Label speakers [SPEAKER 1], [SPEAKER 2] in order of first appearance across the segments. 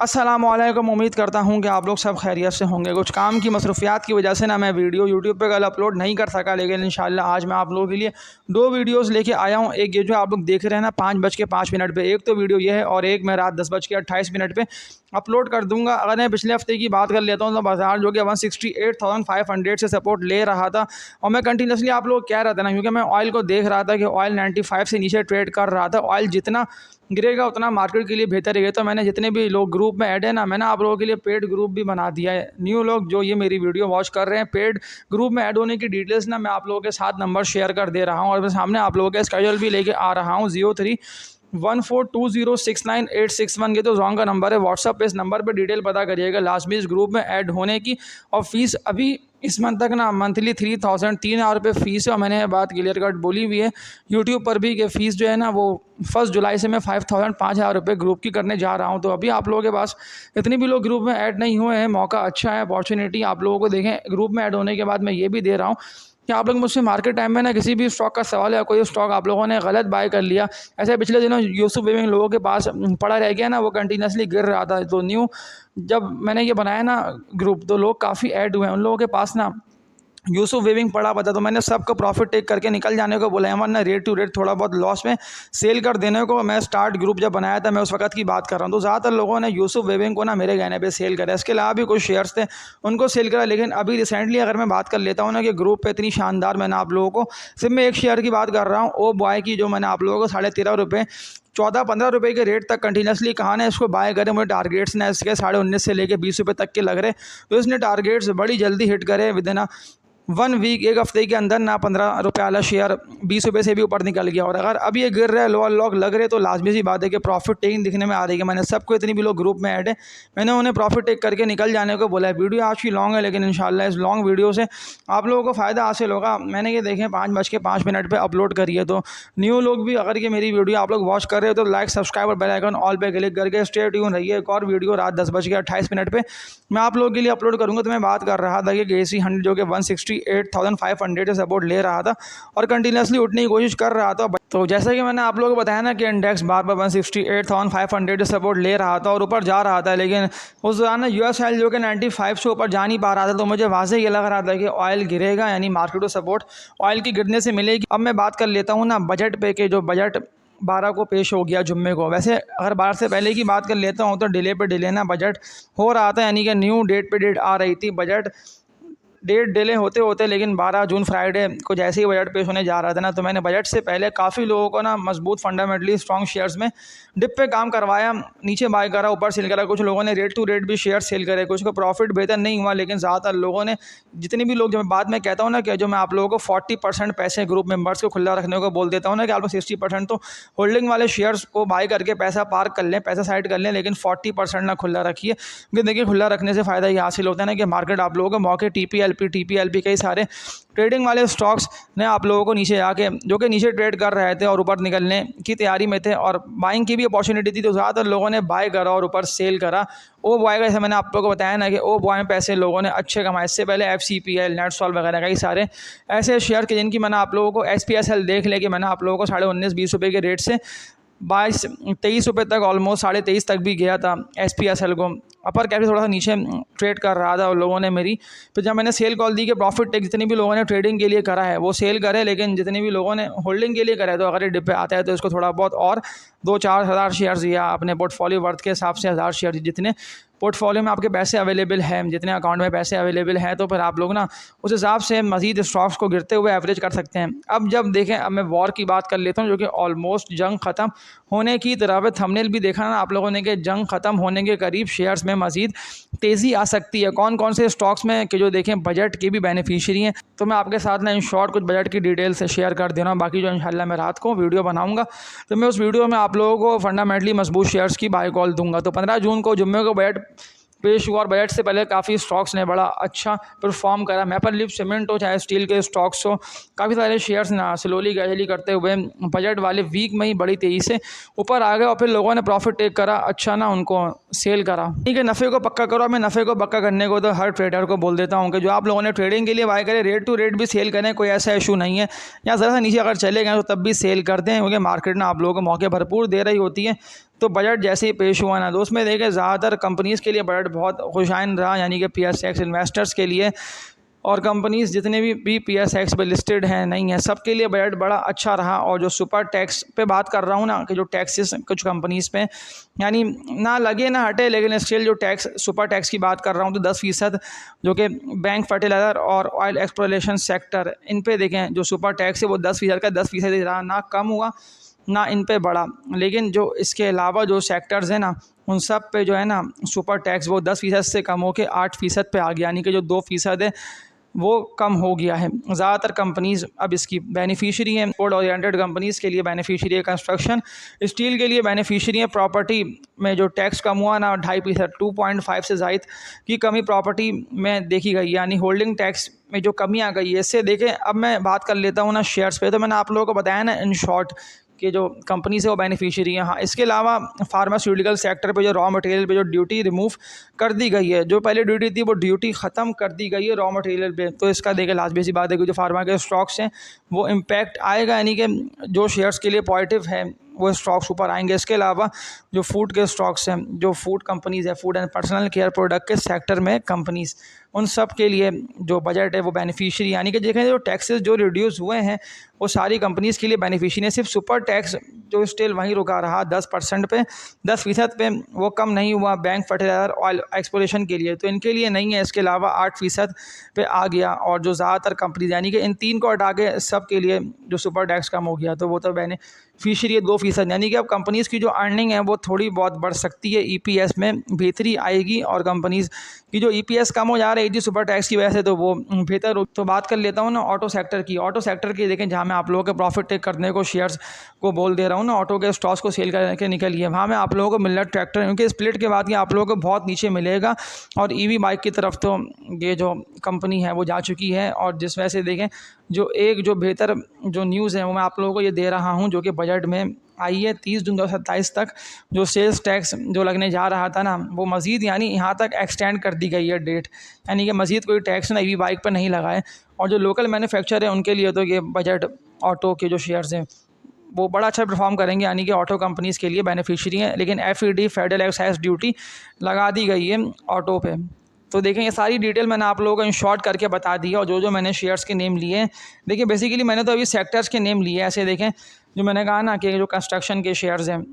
[SPEAKER 1] अस्सलामुअलैकुम। उम्मीद करता हूँ कि आप लोग सब खैरियत से होंगे। कुछ काम की मसरूफियात की वजह से ना मैं वीडियो यूट्यूब पे कल अपलोड नहीं कर सका, लेकिन इंशाल्लाह आज मैं आप लोगों के लिए दो वीडियोस लेके आया हूँ। एक ये जो आप लोग देख रहे हैं ना 5:05 पे, एक तो वीडियो ये है और एक मैं रात 10:28 पे अपलोड कर दूंगा। अगर मैं पिछले हफ्ते की बात कर लेता हूँ तो बाज़ार जो कि 168,500 से सपोर्ट ले रहा था और मैं कंटिन्यूसली आप लोग कह रहा था ना, क्योंकि मैं ऑयल को देख रहा था कि ऑयल 95 से नीचे ट्रेड कर रहा था। ऑयल जितना गिरेगा उतना मार्केट के लिए बेहतर है। तो मैंने जितने भी लोग ग्रुप में ऐड है ना, मैंने आप लोगों के लिए पेड ग्रुप भी बना दिया है। न्यू लोग जो ये मेरी वीडियो वॉच कर रहे हैं, पेड ग्रुप में ऐड होने की डिटेल्स ना मैं आप लोगों के साथ नंबर शेयर कर दे रहा हूँ और मैं सामने आप लोगों के स्केड्यूल भी लेके आ रहा हूँ। 0314206981 ये तो जॉन का नंबर है। व्हाट्सअप पे इस नंबर पे डिटेल पता करिएगा लास्ट में इस ग्रुप में ऐड होने की। और फीस अभी इस मंथ तक ना मंथली 3,000 रुपये फ़ीस है और मैंने ये बात क्लियर कट बोली हुई है यूट्यूब पर भी कि फ़ीस जो है ना वो 1 जुलाई से मैं 5,000 रुपये ग्रुप की करने जा रहा हूँ। तो अभी आप लोगों के पास इतनी भी लोग ग्रुप में ऐड नहीं हुए हैं, मौका अच्छा है, अपॉर्चुनिटी आप लोगों को देखें। ग्रुप में ऐड होने के बाद मैं ये भी दे रहा हूँ कि आप लोग मुझसे मार्केट टाइम में ना किसी भी स्टॉक का सवाल है, कोई स्टॉक आप लोगों ने गलत बाय कर लिया, ऐसे पिछले दिनों यूसुफ वेविंग लोगों के पास पड़ा रह गया ना, वो कंटिन्यूसली गिर रहा था। तो न्यू जब मैंने ये बनाया ना ग्रुप तो लोग काफ़ी ऐड हुए हैं, उन लोगों के पास ना यूसुफ वेविंग पड़ा पता, तो मैंने सबको प्रॉफिट टेक करके निकल जाने को बोला है, वरना रेट टू रेट थोड़ा बहुत लॉस में सेल कर देने को। मैं स्टार्ट ग्रुप जब बनाया था मैं उस वक्त की बात कर रहा हूँ, तो ज़्यादातर लोगों ने यूसुफ वेविंग को ना मेरे कहने पे सेल करा। इसके अलावा भी कुछ शेयर्स थे उनको सेल करा। लेकिन अभी रिसेंटली अगर मैं बात कर लेता हूँ ना कि ग्रुप पे इतनी शानदार मैंने आप लोगों को, सिर्फ मैं एक शेयर की बात कर रहा हूँ, ओ बॉय की, जो मैंने आप लोगों को 13.5 रुपये 14-15 रुपये के रेट तक कंटिन्यूसली कहा ना इसको बाय करे। मुझे टारगेट्स ने इसके 19.5 से लेके 20 रुपये तक के लग रहे, तो इसने टारगेट्स बड़ी जल्दी हिट करे। विद इन 1 वीक, एक हफ्ते के अंदर ना 15 रुपये वाला शेयर 20 रुपये से भी ऊपर निकल गया। और अगर अब ये गिर रहा है, लोअर लॉक लग रहे, तो लाजमी सी बात है कि प्रॉफिट टेकिंग दिखने में आ रही है। मैंने सबको, इतनी भी लोग ग्रुप में ऐड है, मैंने उन्हें प्रॉफिट टेक करके निकल जाने को बोला है। वीडियो आज की लॉन्ग है, लेकिन इंशाल्लाह इस लॉन्ग वीडियो से आप लोगों को फ़ायदा हासिल होगा। मैंने ये देखें 5:05 पर अपलोड करी है, तो न्यू लोग भी अगर ये मेरी वीडियो आप लोग वॉच कर रहे हो तो लाइक, सब्सक्राइब और बेल आइकन ऑल पे क्लिक करके स्टे ट्यून रहिए। एक और वीडियो रात 10:28 पे मैं आप लोगों के लिए अपलोड करूँगा। तो मैं बात कर रहा था कि गेसी 100 जो कि 168,500 से सपोर्ट ले रहा था और कंटिन्यूसली उठने की कोशिश कर रहा था। तो जैसा कि मैंने आप लोगों को बताया ना कि इंडेक्स बार बार 168,500 से सपोर्ट ले रहा था और ऊपर जा रहा था, लेकिन उस दौरान यूएस ऑयल जो कि 95 से ऊपर जा नहीं पा रहा था। तो मुझे वाज़े ये लग रहा था कि ऑयल गिरेगा, यानी मार्केट को सपोर्ट ऑयल की गिरने से मिलेगी। अब मैं बात कर लेता हूँ ना बजट पे के, जो बजट 12 को पेश हो गया जुम्मे को। वैसे अगर 12 से पहले की बात कर लेता हूँ तो डिले पे डिले ना बजट हो रहा था, यानी कि न्यू डेट पे डेट आ रही थी। बजट डेट डिले होते होते लेकिन 12 जून फ्राइडे को जैसे ही बजट पेश होने जा रहा था ना, तो मैंने बजट से पहले काफ़ी लोगों को ना मजबूत फंडामेंटली स्ट्रॉन्ग शेयर्स में डिप पे काम करवाया, नीचे बाय करा, ऊपर सेल करा। कुछ लोगों ने रेट टू रेट भी शेयर सेल करे, कुछ को प्रॉफिट बेहतर नहीं हुआ, लेकिन ज़्यादातर लोगों ने, जितने भी लोग, जो मैं बाद में कहता हूँ ना कि जो मैं आप लोगों को 40% पैसे ग्रुप मेंबर्स को खुला रखने को बोल देता हूँ ना कि आप 60% तो होल्डिंग वाले शेयर्स को बाय करके पैसा पार्क कर लें, पैसा साइड कर लें, लेकिन 40% ना खुला रखिए। क्योंकि देखिए खुला रखने से फ़ायदा ये हासिल होता है ना कि मार्केट आप लोगों को मौके टीपीएलपी कई सारे ट्रेडिंग वाले स्टॉक्स ने आप लोगों को नीचे आके, जो कि नीचे ट्रेड कर रहे थे और ऊपर निकलने की तैयारी में थे और बाइंग की भी अपॉर्चुनिटी थी, तो ज़्यादातर लोगों ने बाय करा और ऊपर सेल करा। ओ बॉय का, जैसे मैंने आप लोगों को बताया ना कि ओ बॉय में पैसे लोगों ने अच्छे कमाए। इससे पहले FCPL, नेटसॉल वगैरह कई सारे ऐसे शेयर के जिनकी मैंने आप लोगों को SPSL देख ले कि मैंने आप लोगों को 19.5-20 रुपये के रेट से 22-23 रुपये तक, ऑलमोस्ट 23.5 तक भी गया था SPSL को। अपर कैपिटल थोड़ा सा नीचे ट्रेड कर रहा था और लोगों ने मेरी, तो जब मैंने सेल कॉल दी कि प्रॉफिट टेक जितनी भी लोगों ने ट्रेडिंग के लिए करा है वो सेल करे, लेकिन जितने भी लोगों ने होल्डिंग के लिए करा है तो अगर ये डिप पे आता है तो इसको थोड़ा बहुत और 2-4 हज़ार शेयर्स या अपने पोर्टफोलियो वर्थ के हिसाब से 1000 शेयर, जितने पोर्टफोलियो में आपके पैसे अवेलेबल हैं, जितने अकाउंट में पैसे अवेलेबल हैं, तो फिर आप लोग ना उस हिसाब से मज़ीद स्टॉक्स को गिरते हुए एवरेज कर सकते हैं। अब जब देखें, अब मैं वॉर की बात कर लेता हूँ, जो कि ऑलमोस्ट जंग ख़त्म होने की तरफ है। थंबनेल भी देखा ना आप लोगों ने कि जंग ख़त्म होने के करीब शेयर्स में मज़ीद तेज़ी आ सकती है। कौन कौन से स्टॉक्स में कि जो देखें बजट के भी बेनिफिशियरी हैं, तो मैं आपके साथ ना इन शॉर्ट कुछ बजट की डिटेल से शेयर कर दे रहा हूँ। बाकी जो इंशाल्लाह मैं रात को वीडियो बनाऊँगा तो मैं उस वीडियो में आप लोगों को फंडामेंटली मजबूत शेयर्स की बाय कॉल दूंगा। तो 15 जून को जुम्मे को बजट पेश हुआ और बजट से पहले काफ़ी स्टॉक्स ने बड़ा अच्छा परफॉर्म करा। मैपल लीफ सीमेंट हो चाहे स्टील के स्टॉक्स हो, काफ़ी सारे शेयर्स ना स्लोली ग्रेजुअली करते हुए बजट वाले वीक में ही बड़ी तेज़ी से ऊपर आ गए और फिर लोगों ने प्रॉफिट टेक करा, अच्छा ना उनको सेल करा। ठीक है, नफ़े को पक्का करो। मैं नफ़े को पक्का करने को तो हर ट्रेडर को बोल देता हूँ कि जो आप लोगों ने ट्रेडिंग के लिए बाय करे रेट टू रेट भी सेल करें, कोई ऐसा इशू नहीं है। या ज़रा सा नीचे अगर चले गए तो तब भी सेल कर दें, क्योंकि मार्केट ना आप लोगों को मौके भरपूर दे रही होती है। तो बजट जैसे ही पेश हुआ ना, तो उसमें देखें ज़्यादातर कंपनीज़ के लिए बजट बहुत खुशाइन रहा, यानी कि PSX इन्वेस्टर्स के लिए। और कंपनीज़ जितने भी PSX पे लिस्टेड हैं नहीं है, सबके लिए बजट बड़ा अच्छा रहा। और जो सुपर टैक्स पे बात कर रहा हूँ ना, कि जो टैक्सेस कुछ कंपनीज़ पे यानी ना लगे ना हटे, लेकिन स्टिल जो टैक्स सुपर टैक्स की बात कर रहा हूँ तो 10% जो कि बैंक, फर्टिलाइज़र और ऑयल एक्सप्लोरेशन सेक्टर, इन पे देखें जो सुपर टैक्स है वो 10% का 10% ही रहा, ना कम हुआ ना इन पे बढ़ा। लेकिन जो इसके अलावा जो सेक्टर्स हैं ना, उन सब पे जो है ना सुपर टैक्स वो 10% से कम होकर 8% पे आ गया, यानी कि जो 2% है वो कम हो गया है। ज़्यादातर कंपनीज़ अब इसकी बेनिफिशियरी हैं। एक्सपोर्ट ओरिएंटेड कंपनीज़ के लिए बेनिफिशियरी है कंस्ट्रक्शन, स्टील के लिए बेनिफिशियरी है। प्रॉपर्टी में जो टैक्स कम हुआ ना 2.5%, 2.5 से ज़ायद की कमी प्रॉपर्टी में देखी गई, यानी होल्डिंग टैक्स में जो कमी आ गई है। इससे देखें, अब मैं बात कर लेता हूँ ना शेयर्स पे। तो मैंने आप लोगों को बताया ना इन शॉर्ट कि जो कंपनीज़ है वो बेनिफिशियरी हैं। हाँ, इसके अलावा फार्मास्यूटिकल सेक्टर पे जो रॉ मटेरियल पे जो ड्यूटी रिमूव कर दी गई है, जो पहले ड्यूटी थी वो ड्यूटी ख़त्म कर दी गई है रॉ मटेरियल पे। तो इसका देखिए लाजमी सी बात है कि जो फार्मा के स्टॉक्स हैं वो इम्पैक्ट आएगा, यानी कि जो शेयर्स के लिए पॉजिटिव है वो स्टॉक्स ऊपर आएंगे। इसके अलावा जो फूड के स्टॉक्स हैं, जो फूड कंपनीज़ है, food and personal care product के सेक्टर में कंपनीज़, उन सब के लिए जो बजट है वो बेनिफिशियरी, यानी कि देखें जो टैक्सेस जो रिड्यूस हुए हैं वो सारी कंपनीज़ के लिए बेनिफिशियरी है। सिर्फ सुपर टैक्स जो स्टिल वहीं रुका रहा 10% पे, 10% पे, वो कम नहीं हुआ बैंक, फर्टिलाइज़र, ऑयल एक्सप्लोरेशन के लिए, तो इनके लिए नहीं है। इसके अलावा 8% पे आ गया। और जो ज़्यादातर कंपनीज, यानी कि इन 3 को हटा के सब के लिए जो सुपर टैक्स कम हो गया, तो वो तो बेनिफिशियरी है 2%, यानी कि अब कंपनीज़ की जो अर्निंग है वो थोड़ी बहुत बढ़ सकती है, EPS में बेहतरी आएगी। और कंपनीज़ की जो EPS कम हो जा रही थी सुपर टैक्स की वजह से, तो वो बेहतर हो। तो बात कर लेता हूँ ना ऑटो सेक्टर की। ऑटो सेक्टर की देखें, जहाँ मैं आप लोगों के प्रॉफिट टेक करने को शेयर्स को बोल दे रहा हूँ ना, ऑटो के स्टॉक्स को सेल करके निकलिए, वहाँ में आप लोगों को मिल रहा है ट्रैक्टर, क्योंकि स्प्लिट के बाद ये आप लोगों को बहुत नीचे मिलेगा। और EV बाइक की तरफ तो ये जो कंपनी है वो जा चुकी है। और जिस वजह से देखें, जो बेहतर जो न्यूज़ है वो मैं आप लोगों को ये दे रहा हूँ, जो कि बजट में आई है 30 जून 2027 तक जो सेल्स टैक्स जो लगने जा रहा था ना, वो मज़ीद यानी यहाँ तक एक्सटेंड कर दी गई है डेट, यानी कि मज़ीद कोई टैक्स ना EV बाइक पर नहीं लगाए। और जो लोकल मैन्युफैक्चर है उनके लिए तो ये बजट ऑटो के जो शेयर्स हैं वो बड़ा अच्छा परफॉर्म करेंगे, यानी कि ऑटो कंपनीज़ के लिए बेनिफिशियरी हैं। लेकिन FED फेडरल एक्साइज ड्यूटी लगा दी गई है ऑटो पे। तो देखें, ये सारी डिटेल मैंने आप लोगों को इन शॉर्ट करके बता दी है। और जो मैंने शेयर्स के नेम लिए हैं, देखिए बेसिकली मैंने तो अभी सेक्टर्स के नेम लिए हैं। ऐसे देखें, जो मैंने कहा ना कि जो कंस्ट्रक्शन के शेयर्स हैं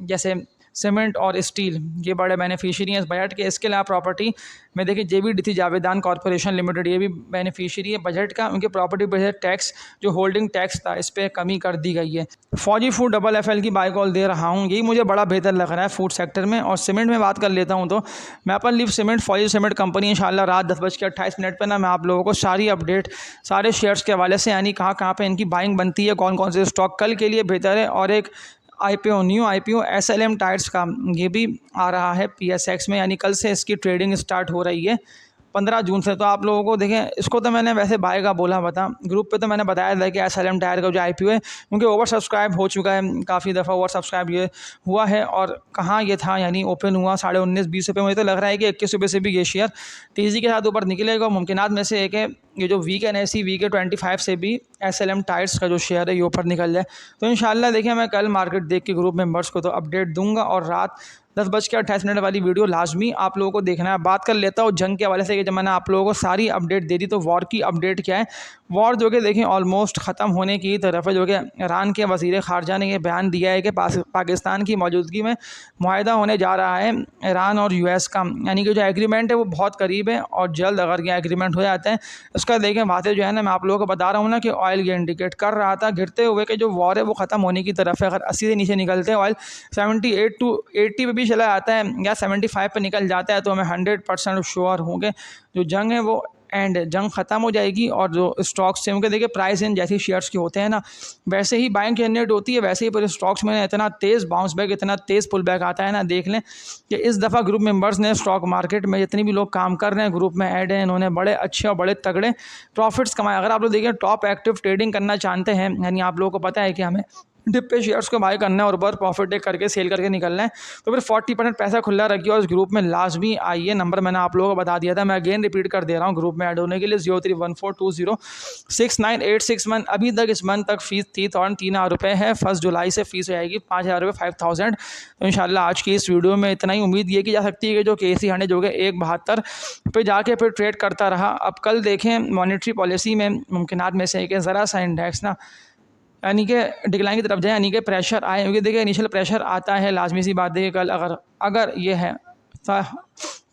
[SPEAKER 1] जैसे सीमेंट और स्टील, ये बड़े बेनिफिशियरी हैं इस बजट के। इसके अलावा प्रॉपर्टी में देखिए JVDC जावेदान कॉरपोरेशन लिमिटेड, ये भी बेनिफिशियरी है बजट का। उनके प्रॉपर्टी पर टैक्स जो होल्डिंग टैक्स था इस पर कमी कर दी गई है। फौजी फूड FFL की बाय कॉल दे रहा हूँ, यही मुझे बड़ा बेहतर लग रहा है फूड सेक्टर में। और सीमेंट में बात कर लेता हूँ तो मैपल लीफ सीमेंट, फौजी सीमेंट कंपनी इंशाल्लाह रात 10:28 पर ना मैं आप लोगों को सारी अपडेट सारे शेयर्स के हवाले से, यानी कहाँ कहाँ पे इनकी बाइंग बनती है, कौन कौन से स्टॉक कल के लिए बेहतर है। और एक IPO new IPO SLM tyres का ये भी आ रहा है PSX में, यानी कल से इसकी ट्रेडिंग स्टार्ट हो रही है 15 जून से। तो आप लोगों को देखें, इसको तो मैंने वैसे बाय का बोला ग्रुप पे, तो मैंने बताया था कि SLM टायर का जो IPO है, क्योंकि ओवर सब्सक्राइब हो चुका है, काफ़ी दफ़ा ओवर सब्सक्राइब ये हुआ है। और कहाँ ये था, यानी ओपन हुआ 19.5-20 रुपये। मुझे तो लग रहा है कि 21 रुपये से भी ये शेयर तेज़ी के साथ ऊपर निकलेगा। मुमकिनात में से एक है ये जो वीक NSE वीक 25 से भी SLM टायर्स का जो शेयर है ये ऊपर निकल जाए। तो इंशाल्लाह देखिए, मैं कल मार्केट देख के ग्रुप मेंबर्स को तो अपडेट दूंगा। और रात 10:28 वाली वीडियो लाजमी आप लोगों को देखना है। बात कर लेता हूँ जंग के हवाले से, कि जब मैंने आप लोगों को सारी अपडेट दे दी, तो वॉर की अपडेट क्या है। वॉर जो कि देखें ऑलमोस्ट ख़त्म होने की तरफ है। जो कि ईरान के वज़ीर ख़ारजा ने यह बयान दिया है कि पाकिस्तान की मौजूदगी में मुआहदा होने जा रहा है ईरान और US का, यानी कि जो एग्रीमेंट है वो बहुत करीब है। और जल्द अगर यह एग्रीमेंट हो जाता है, उसका देखें वादे जो है ना, मैं आप लोगों को बता रहा हूँ ना कि ऑयल ये इंडिकेट कर रहा था गिरते हुए कि जो वॉर है वो ख़त्म होने की तरफ है। अगर 80 से नीचे निकलते हैं, ऑयल 78 to 80 पे भी चला जाता है या 75 पे निकल जाता है, तो हमें 100% श्योर होंगे जो जंग है वो जंग ख़त्म हो जाएगी। और जो स्टॉक्स हैं उनके देखिए प्राइस इन जैसे शेयर्स के होते हैं ना, वैसे ही बाइंग जनरेट होती है, वैसे ही पर स्टॉक्स में इतना तेज़ बाउंस बैक, इतना तेज़ पुल बैक आता है ना। देख लें कि इस दफ़ा ग्रुप मेंबर्स ने स्टॉक मार्केट में जितने भी लोग काम कर रहे हैं, ग्रुप में ऐड हैं, इन्होंने बड़े अच्छे और बड़े तगड़े प्रॉफिट्स कमाए। अगर आप लोग देखिए टॉप एक्टिव ट्रेडिंग करना चाहते हैं, यानी आप लोगों को पता है कि हमें डिप पे शेयर्स को बाय करना है और ऊपर प्रॉफिट टेक करके सेल करके निकलना है। तो फिर 40% पैसा खुला रखिए और इस ग्रुप में लाजमी आइए। नंबर मैंने आप लोगों को बता दिया था, मैं अगेन रिपीट कर दे रहा हूँ। ग्रुप में ऐड होने के लिए 0314206981। अभी तक इस मंथ तक फीस 3,000 रुपये है। 1 जुलाई से फीस हो जाएगी 5,000 रुपये, 5,000। तो इंशाल्लाह आज की इस वीडियो में इतना ही। उम्मीद ये की जा सकती है कि जो KC 100 जो कि 1.72 पे जाके फिर ट्रेड करता रहा। अब कल देखें मॉनेटरी पॉलिसी में मुमकिनात में से कि ज़रा सा इंडेक्स ना यानी कि डिक्लाइन की तरफ जाए, यानी कि प्रेशर आए, क्योंकि देखिए इनिशियल प्रेशर आता है, लाजमी सी बात है कि कल अगर ये है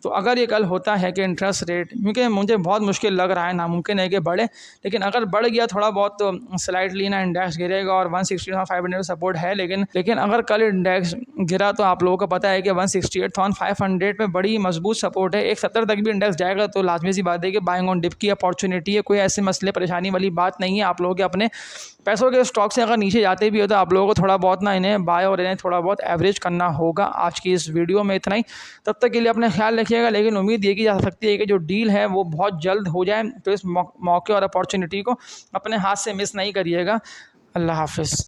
[SPEAKER 1] तो अगर ये कल होता है कि इंटरेस्ट रेट, क्योंकि मुझे बहुत मुश्किल लग रहा है, नामुमकिन है कि बढ़े, लेकिन अगर बढ़ गया थोड़ा बहुत तो स्लाइडली ना इंडेक्स गिरेगा और 168,500 सपोर्ट है। लेकिन अगर कल इंडेक्स गिरा तो आप लोगों को पता है कि 168,500 पे बड़ी मजबूत सपोर्ट है। 170 तक भी इंडेक्स जाएगा तो लाजमी सी बात है कि बाइंग ऑन डिप की अपॉर्चुनिटी है। कोई ऐसे मसले परेशानी वाली बात नहीं है। आप लोगों के अपने पैसों के स्टॉक से अगर नीचे जाते भी हो तो आप लोगों को थोड़ा बहुत ना इन्हें बाय और इन्हें थोड़ा बहुत एवरेज करना होगा। आज की इस वीडियो में इतना ही। तब तक के लिए अपने ख्याल रखिएगा, लेकिन उम्मीद ये की जा सकती है कि जो डील है वो बहुत जल्द हो जाए। तो इस मौके और अपॉर्चुनिटी को अपने हाथ से मिस नहीं करिएगा। अल्लाह हाफिज़।